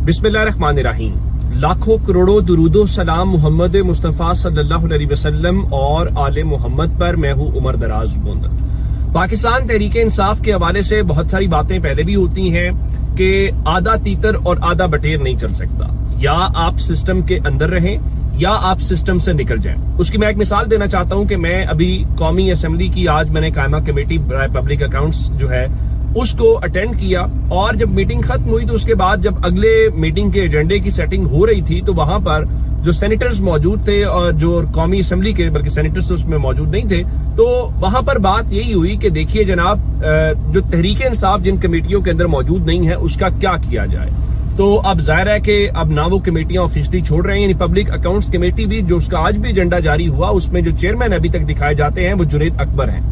बिस्मिल्लाहिर्रहमानिर्रहीम। लाखों करोड़ों दुरूदो सलाम मोहम्मद मुस्तफ़ा सल्लल्लाहु अलैहि वसल्लम और आले मोहम्मद पर। मैं हूँ उमर दराज मुंदर। पाकिस्तान तहरीक इंसाफ के हवाले से बहुत सारी बातें पहले भी होती हैं कि आधा तीतर और आधा बटेर नहीं चल सकता, या आप सिस्टम के अंदर रहें या आप सिस्टम से निकल जाएं। उसकी मैं एक मिसाल देना चाहता हूं कि मैं अभी कौमी असेंबली की आज मैंने कायमा कमेटी पब्लिक अकाउंट्स जो है उसको अटेंड किया, और जब मीटिंग खत्म हुई तो उसके बाद जब अगले मीटिंग के एजेंडे की सेटिंग हो रही थी तो वहां पर जो सेनेटर्स मौजूद थे और जो कौमी असेंबली के बल्कि सेनेटर्स उसमें मौजूद नहीं थे, तो वहां पर बात यही हुई कि देखिए जनाब, जो तहरीक इंसाफ जिन कमेटियों के अंदर मौजूद नहीं है उसका क्या किया जाए। तो अब जाहिर है कि अब ना वो कमेटियां ऑफिशियली छोड़ रहे हैं, यानी पब्लिक अकाउंट्स कमेटी भी जो उसका आज भी एजेंडा जारी हुआ उसमें जो चेयरमैन अभी तक दिखाए जाते हैं वो जुनैद अकबर हैं,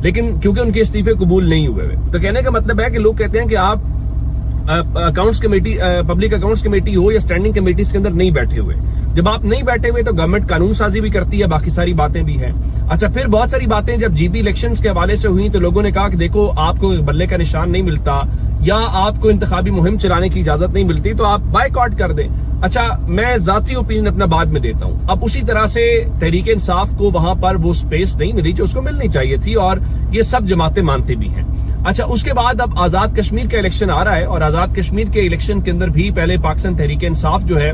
लेकिन क्योंकि उनके इस्तीफे कबूल नहीं हुए। तो कहने का मतलब है कि लोग कहते हैं कि आप accounts committee public accounts committee हो या स्टैंडिंग कमेटीज के अंदर नहीं बैठे हुए। जब आप नहीं बैठे हुए तो गवर्नमेंट कानून साजी भी करती है, बाकी सारी बातें भी हैं। अच्छा, फिर बहुत सारी बातें जब जीपी इलेक्शंस के हवाले से हुई तो लोगों ने कहा कि देखो आपको बल्ले का निशान नहीं मिलता या आपको इंतखाबी मुहिम चलाने की इजाजत नहीं मिलती तो आप बायकॉट कर दें। अच्छा, मैं जाती ओपिनियन अपना बाद में देता हूं। अब उसी तरह से तहरीक इंसाफ को वहां पर वो स्पेस नहीं मिली जो उसको मिलनी चाहिए थी, और ये सब जमातें मानते भी हैं। अच्छा, उसके बाद अब आजाद कश्मीर का इलेक्शन आ रहा है, और आजाद कश्मीर के इलेक्शन के अंदर भी पहले पाकिस्तान तहरीक इंसाफ जो है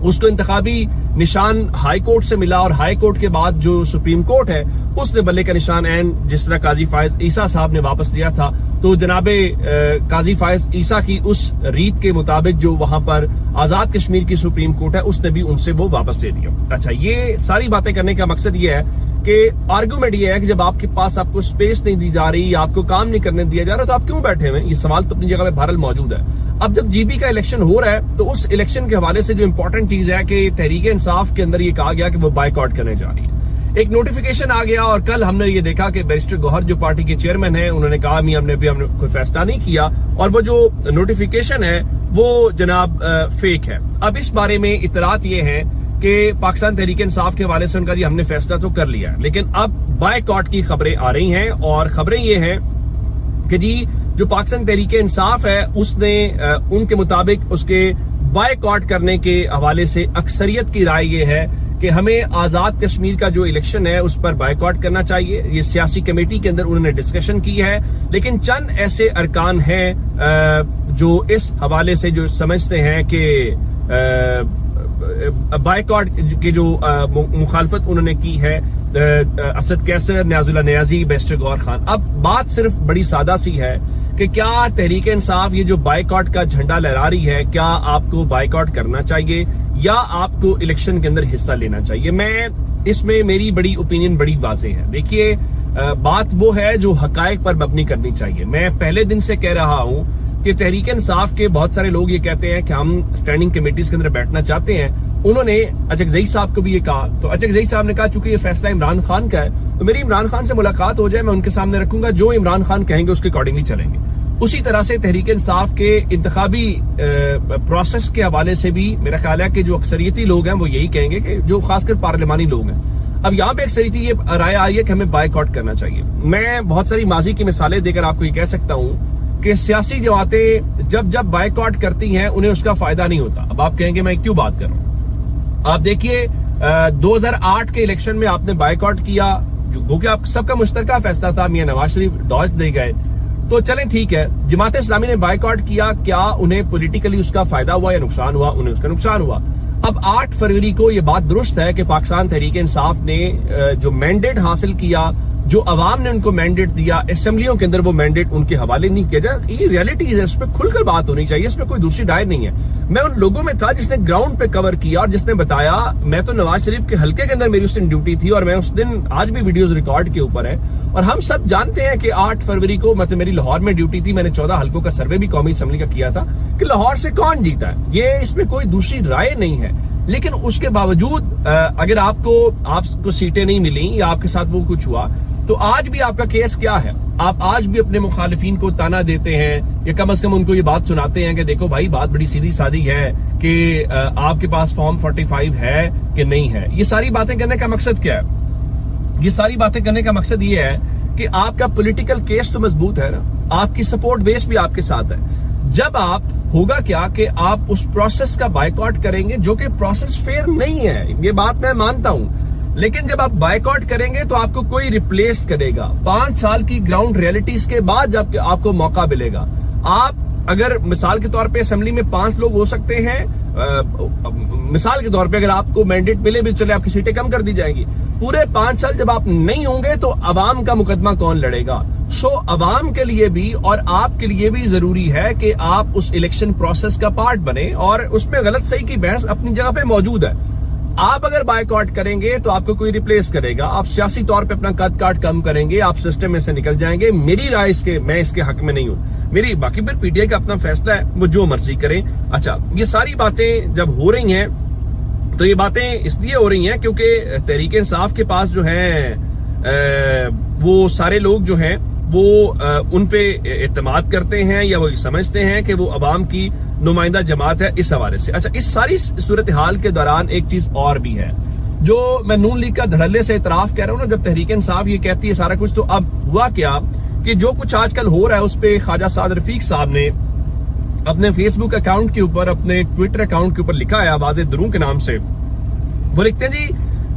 उसको इंतखाबी निशान हाई कोर्ट से मिला, और हाई कोर्ट के बाद जो सुप्रीम कोर्ट है उसने बल्ले का निशान एन जिस तरह काजी फायज ईसा साहब ने वापस लिया था, तो जनाबे काजी फायज ईसा की उस रीत के मुताबिक जो वहां पर आजाद कश्मीर की सुप्रीम कोर्ट है उसने भी उनसे वो वापस ले लिया। अच्छा, ये सारी बातें करने का मकसद ये है कि आर्गुमेंट ये है कि जब आपके पास आपको स्पेस नहीं दी जा रही, आपको काम नहीं करने दिया जा रहा, तो आप क्यों बैठे हुए? ये सवाल तो अपनी जगह पे बहरहाल मौजूद है। अब जब जीबी का इलेक्शन हो रहा है तो उस इलेक्शन के हवाले से जो इंपॉर्टेंट चीज है कि तहरीक इंसाफ के अंदर ये कहा गया कि वो बायकॉट करने जा रही है। एक नोटिफिकेशन आ गया, और कल हमने ये देखा कि बैरिस्टर गौहर जो पार्टी के चेयरमैन है उन्होंने कहा हमने कोई फैसला नहीं किया, और वो जो नोटिफिकेशन है वो जनाब फेक है। अब इस बारे में इतलात ये है कि पाकिस्तान तहरीक इंसाफ के हवाले से उनका जी हमने फैसला तो कर लिया है, लेकिन अब बायकॉट की खबरें आ रही हैं, और खबरें ये हैं कि जी जो पाकिस्तान तहरीक इंसाफ है उसने उनके मुताबिक उसके बायकॉट करने के हवाले से अक्सरियत की राय ये है कि हमें आजाद कश्मीर का जो इलेक्शन है उस पर बायकॉट करना चाहिए। ये सियासी कमेटी के अंदर उन्होंने डिस्कशन की है, लेकिन चंद ऐसे अरकान हैं जो इस हवाले से जो समझते हैं कि बायकॉट की जो मुखालफत उन्होंने की है, असद कैसर, न्याजुल्ला नियाजी, बैरिस्टर गौहर खान। अब बात सिर्फ बड़ी सादा सी है कि क्या तहरीक इंसाफ ये जो बायकॉट का झंडा लहरा रही है, क्या आपको बायकॉट करना चाहिए या आपको इलेक्शन के अंदर हिस्सा लेना चाहिए? मैं इसमें मेरी बड़ी ओपिनियन बड़ी वाज़ेह है। देखिए, बात वो है जो हकायक पर मबनी करनी चाहिए। मैं पहले दिन से कह रहा हूं कि तहरीक इंसाफ के बहुत सारे लोग ये कहते हैं कि हम स्टैंडिंग कमेटीज के अंदर बैठना चाहते हैं। उन्होंने अचकजई साहब को भी ये कहा, तो अचकजई साहब ने कहा चूंकि ये फैसला इमरान खान का है तो मेरी इमरान खान से मुलाकात हो जाए, मैं उनके सामने रखूंगा, जो इमरान खान कहेंगे उसके अकॉर्डिंगली चलेंगे। उसी तरह से तहरीक इंसाफ के इंतखाबी प्रोसेस के हवाले से भी मेरा ख्याल है कि जो अक्सरियती लोग हैं वो यही कहेंगे, कि जो खासकर पार्लिमानी लोग हैं। अब यहाँ पे अक्सरियती ये राय आ रही है कि हमें बायकॉट करना चाहिए। मैं बहुत सारी माजी की मिसालें देकर आपको ये कह सकता हूं कि सियासी जमातें जब बायकॉट करती हैं उन्हें उसका फायदा नहीं होता। अब आप कहेंगे मैं क्यों बात कर रहा हूं? आप देखिए 2008 के इलेक्शन में आपने बायकॉट किया, जो कि आप सबका मुश्तरका फैसला था, मियां नवाज शरीफ डॉज दे गए, तो चलें ठीक है। जमात इस्लामी ने बायकॉट किया, क्या उन्हें पॉलिटिकली उसका फायदा हुआ या नुकसान हुआ? उन्हें उसका नुकसान हुआ। अब 8 फरवरी को ये बात दुरुस्त है कि पाकिस्तान तहरीक इंसाफ ने जो मैंडेट हासिल किया, जो अवाम ने उनको मैंडेट दिया, असेंबलियों के अंदर वो मैंडेट उनके हवाले नहीं किया जाए। ये रियलिटी है, इस पर खुलकर बात होनी चाहिए, इसमें कोई दूसरी राय नहीं है। मैं उन लोगों में था जिसने ग्राउंड पे कवर किया और जिसने बताया, मैं तो नवाज शरीफ के हल्के के अंदर मेरी उस दिन ड्यूटी थी, और मैं उस दिन आज भी वीडियोस रिकॉर्ड के ऊपर है, और हम सब जानते हैं कि 8 फरवरी को मतलब मेरी लाहौर में ड्यूटी थी, मैंने 14 हल्कों का सर्वे भी कौमी असेंबली का किया था कि लाहौर से कौन जीता है, ये इसमें कोई दूसरी राय नहीं है। लेकिन उसके बावजूद अगर आपको सीटें नहीं मिली या आपके साथ वो कुछ हुआ, तो आज भी आपका केस क्या है? आप आज भी अपने मुखालिफिन को ताना देते हैं या कम से कम उनको ये बात सुनाते हैं कि देखो भाई बात बड़ी सीधी सादी है कि आपके पास फॉर्म 45 है कि नहीं है। ये सारी बातें करने का मकसद क्या है? ये सारी बातें करने का मकसद ये है कि आपका पॉलिटिकल केस तो मजबूत है ना, आपकी सपोर्ट बेस भी आपके साथ है। جب آپ ہوگا کیا کہ آپ اس پروسیس کا بائیکاٹ کریں گے جو کہ پروسیس فیئر نہیں ہے، یہ بات میں مانتا ہوں، لیکن جب آپ بائیکاٹ کریں گے تو آپ کو کوئی ریپلیس کرے گا 5 سال کی گراؤنڈ ریئلٹیز کے بعد جب آپ کو موقع ملے گا۔ آپ اگر مثال کے طور پہ اسمبلی میں 5 لوگ ہو سکتے ہیں، مثال کے طور پہ اگر آپ کو مینڈیٹ ملے بھی چلے آپ کی سیٹیں کم کر دی جائیں گی، پورے 5 سال جب آپ نہیں ہوں گے تو عوام کا مقدمہ کون لڑے گا؟ سو عوام کے لیے بھی اور آپ کے لیے بھی ضروری ہے کہ آپ اس الیکشن پروسیس کا پارٹ بنیں، اور اس میں غلط صحیح کی بحث اپنی جگہ پہ موجود ہے۔ آپ اگر بائیکاٹ کریں گے تو آپ کو کوئی ریپلیس کرے گا، آپ سیاسی طور پہ اپنا قد کاٹ کم کریں گے، آپ سسٹم میں سے نکل جائیں گے۔ میری رائے میں اس کے حق میں نہیں ہوں، باقی پھر پی ٹی آئی کا اپنا فیصلہ ہے، وہ جو مرضی کریں۔ اچھا، یہ ساری باتیں جب ہو رہی ہیں تو یہ باتیں اس لیے ہو رہی ہیں کیونکہ تحریک انصاف کے پاس جو ہے وہ سارے لوگ جو ہیں وہ ان پہ اعتماد کرتے ہیں یا وہ سمجھتے ہیں کہ وہ عوام کی نمائندہ جماعت ہے اس حوالے سے۔ اچھا، اس ساری صورتحال کے دوران ایک چیز اور بھی ہے جو میں نون لیگ کا دھڑلے سے اعتراف کہہ رہا ہوں نا، جب تحریک انصاف یہ کہتی ہے سارا کچھ، تو اب ہوا کیا کہ جو کچھ آج کل ہو رہا ہے اس پہ خواجہ سعد رفیق صاحب نے اپنے فیس بک اکاؤنٹ کے اوپر، اپنے ٹویٹر اکاؤنٹ کے اوپر لکھا ہے آواز دروں کے نام سے۔ وہ لکھتے ہیں جی،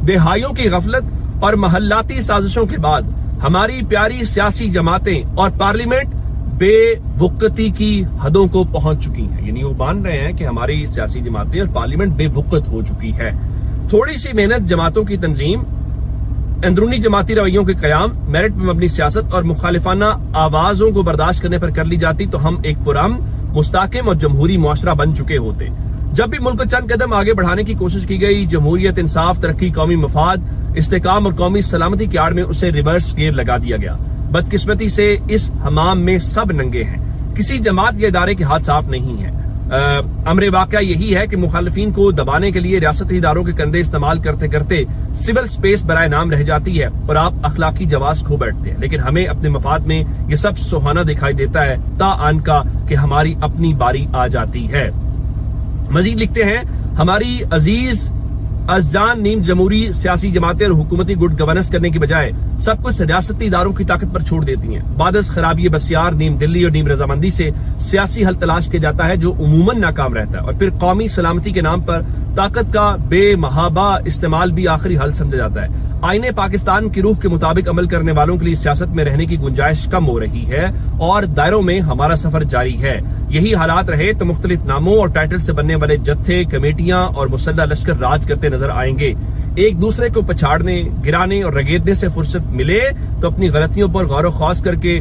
دہائیوں کی غفلت اور محلاتی سازشوں کے بعد ہماری پیاری سیاسی جماعتیں اور پارلیمنٹ بے وقتی کی حدوں کو پہنچ چکی ہیں، یعنی وہ مان رہے ہیں کہ ہماری سیاسی جماعتیں اور پارلیمنٹ بے وقت ہو چکی ہے۔ تھوڑی سی محنت، جماعتوں کی تنظیم، اندرونی جماعتی رویوں کے قیام، میرٹ پر مبنی سیاست اور مخالفانہ آوازوں کو برداشت کرنے پر کر لی جاتی تو ہم ایک پرامن، مستحکم اور جمہوری معاشرہ بن چکے ہوتے۔ جب بھی ملک کو چند قدم آگے بڑھانے کی کوشش کی گئی، جمہوریت، انصاف، ترقی، قومی مفاد، استحکام اور قومی سلامتی کی آڑ میں اسے ریورس گیئر لگا دیا گیا۔ بدقسمتی سے اس حمام میں سب ننگے ہیں، کسی جماعت یا ادارے کے ہاتھ صاف نہیں ہے۔ امر واقعہ یہی ہے کہ مخالفین کو دبانے کے لیے ریاستی اداروں کے کندھے استعمال کرتے کرتے سول سپیس برائے نام رہ جاتی ہے اور آپ اخلاقی جواز کھو بیٹھتے ہیں، لیکن ہمیں اپنے مفاد میں یہ سب سہانا دکھائی دیتا ہے تا آن کا کہ ہماری اپنی باری آ جاتی ہے۔ مزید لکھتے ہیں، ہماری عزیز از جان نیم جمہوری سیاسی جماعتیں اور حکومتی گڈ گورننس کرنے کی بجائے سب کچھ ریاستی اداروں کی طاقت پر چھوڑ دیتی ہیں۔ بعد از خرابی بسیار نیم دلی اور نیم رضامندی سے سیاسی حل تلاش کیا جاتا ہے جو عموماً ناکام رہتا ہے، اور پھر قومی سلامتی کے نام پر طاقت کا بے محابہ استعمال بھی آخری حل سمجھا جاتا ہے۔ آئین پاکستان کی روح کے مطابق عمل کرنے والوں کے لیے سیاست میں رہنے کی گنجائش کم ہو رہی ہے اور دائروں میں ہمارا سفر جاری ہے۔ یہی حالات رہے تو مختلف ناموں اور ٹائٹل سے بننے والے جتھے، کمیٹیاں اور مسلح لشکر راج کرتے نظر آئیں گے۔ ایک دوسرے کو پچھاڑنے، گرانے اور رگیدنے سے فرصت ملے تو اپنی غلطیوں پر غور و خوض کر کے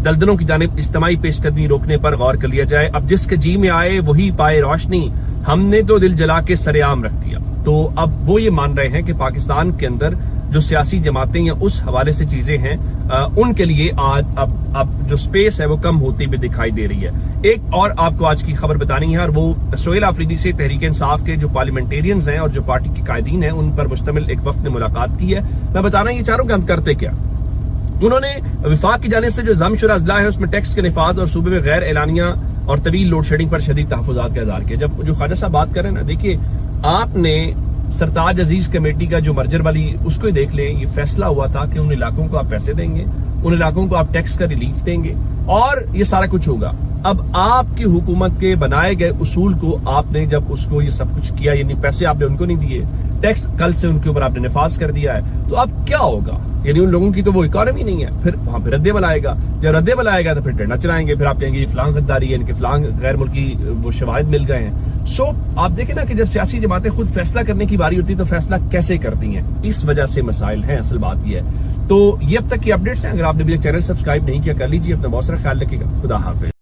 دلدلوں کی جانب اجتماعی پیش قدمی روکنے پر غور کر لیا جائے۔ اب جس کے جی میں آئے وہی پائے روشنی، ہم نے تو دل جلا کے سر عام رکھ دیا۔ تو اب وہ یہ مان رہے ہیں کہ پاکستان کے اندر جو سیاسی جماعتیں یا اس حوالے سے چیزیں ہیں ان کے لیے آج اب جو سپیس ہے وہ کم ہوتی بھی دکھائی دے رہی ہے۔ ایک اور آپ کو آج کی خبر بتانی ہے، اور وہ سہیل آفریدی سے تحریک انصاف کے جو پارلیمنٹیرینز ہیں اور جو پارٹی کے قائدین ہیں ان پر مشتمل ایک وفد نے ملاقات کی ہے۔ میں بتانا یہ چاہ رہا ہوں کہ ہم کرتے کیا۔ انہوں نے وفاق کی جانب سے جو ضم شدہ اضلاع ہے اس میں ٹیکس کے نفاذ اور صوبے میں غیر اعلانیہ اور طویل لوڈ شیڈنگ پر شدید تحفظات کا اظہار کیا۔ جب جو خواجہ صاحب بات کر رہے ہیں نا، دیکھیے آپ نے سرتاج عزیز کمیٹی کا جو مرجر والی اس کو ہی دیکھ لیں، یہ فیصلہ ہوا تھا کہ ان علاقوں کو آپ پیسے دیں گے، ان علاقوں کو آپ ٹیکس کا ریلیف دیں گے اور یہ سارا کچھ ہوگا۔ اب آپ کی حکومت کے بنائے گئے اصول کو آپ نے جب اس کو یہ سب کچھ کیا، یعنی پیسے آپ نے ان کو نہیں دیے، ٹیکس کل سے ان کے اوپر آپ نے نفاذ کر دیا ہے، تو اب کیا ہوگا؟ یعنی ان لوگوں کی تو وہ اکانومی نہیں ہے، پھر وہاں پہ رد عمل آئے گا، جب رد عمل آئے گا تو پھر ڈنڈا چلائیں گے، پھر آپ کہیں گے یہ فلاں غداری ہے، ان کے فلاں غیر ملکی وہ شواہد مل گئے ہیں۔ سو آپ دیکھیں نا کہ جب سیاسی جماعتیں خود فیصلہ کرنے کی باری ہوتی ہے تو فیصلہ کیسے کرتی ہیں، اس وجہ سے مسائل ہیں۔ اصل بات یہ ہے۔ تو یہ اب تک کی اپڈیٹس ہیں، اگر آپ نے بھی چینل سبسکرائب نہیں کیا کر لیجیے، اپنا بہت سارا خیال رکھیے گا۔ خدا حافظ۔